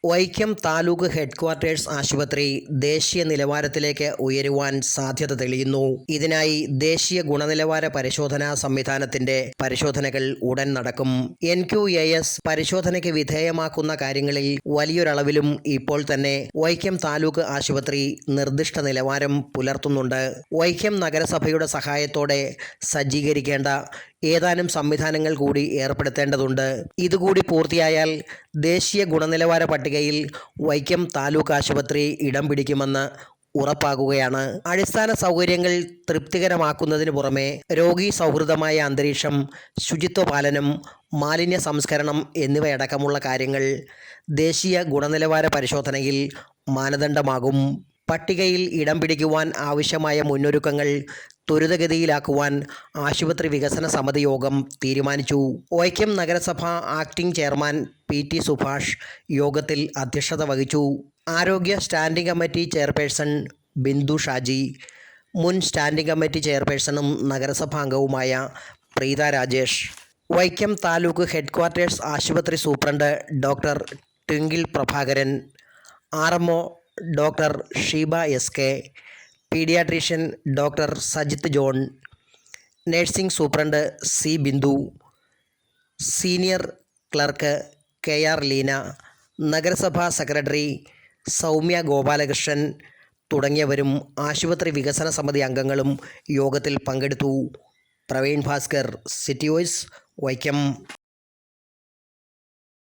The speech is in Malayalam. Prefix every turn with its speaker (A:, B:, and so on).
A: വൈക്കം താലൂക്ക് ഹെഡ്ക്വാർട്ടേഴ്സ് ആശുപത്രി ദേശീയ നിലവാരത്തിലേക്ക് ഉയരുവാൻ സാധ്യത തെളിയുന്നു. ഇതിനായി ദേശീയ ഗുണനിലവാര പരിശോധനാ സംവിധാനത്തിന്റെ പരിശോധനകൾ ഉടൻ നടക്കും. NQAS പരിശോധനയ്ക്ക് വിധേയമാക്കുന്ന കാര്യങ്ങളിൽ വലിയൊരളവിലും ഇപ്പോൾ തന്നെ വൈക്കം താലൂക്ക് ആശുപത്രി നിർദ്ദിഷ്ട നിലവാരം പുലർത്തുന്നുണ്ട്. വൈക്കം നഗരസഭയുടെ സഹായത്തോടെ സജ്ജീകരിക്കേണ്ട ഏതാനും സംവിധാനങ്ങൾ കൂടി ഏർപ്പെടുത്തേണ്ടതുണ്ട്. ഇതുകൂടി പൂർത്തിയായാൽ ദേശീയ ഗുണനിലവാര പട്ടികയിൽ വൈക്കം താലൂക്ക് ആശുപത്രി ഇടം പിടിക്കുമെന്ന് ഉറപ്പാകുകയാണ്. അടിസ്ഥാന സൗകര്യങ്ങൾ തൃപ്തികരമാക്കുന്നതിന് പുറമെ രോഗീ സൗഹൃദമായ അന്തരീക്ഷം, ശുചിത്വ പാലനം, മാലിന്യ സംസ്കരണം എന്നിവയടക്കമുള്ള കാര്യങ്ങൾ ദേശീയ ഗുണനിലവാര പരിശോധനയിൽ മാനദണ്ഡമാകും. പട്ടികയിൽ ഇടം പിടിക്കുവാൻ ആവശ്യമായ മുന്നൊരുക്കങ്ങൾ ത്വരിതഗതിയിലാക്കുവാൻ ആശുപത്രി വികസന സമിതി യോഗം തീരുമാനിച്ചു. വൈക്കം നഗരസഭ ആക്ടിംഗ് ചെയർമാൻ PT സുഭാഷ് യോഗത്തിൽ അധ്യക്ഷത വഹിച്ചു. ആരോഗ്യ standing committee chairperson Bindu Shaji, മുൻ സ്റ്റാൻഡിംഗ് കമ്മിറ്റി ചെയർപേഴ്സണും നഗരസഭാംഗവുമായ പ്രീത രാജേഷ്, വൈക്കം താലൂക്ക് ഹെഡ്ക്വാർട്ടേഴ്സ് ആശുപത്രി സൂപ്രണ്ട് doctor Twinkle Prabhakaran, RMO doctor Sheeba SK, paediatrician doctor Sajith John, nursing സൂപ്രണ്ട് C Bindu, senior clerk KR Leena, നഗരസഭാ സെക്രട്ടറി സൗമ്യ ഗോപാലകൃഷ്ണൻ തുടങ്ങിയവരും ആശുപത്രി വികസന സമിതി അംഗങ്ങളും യോഗത്തിൽ പങ്കെടുത്തു. Praveen Bhaskar, city voice, Vaikom.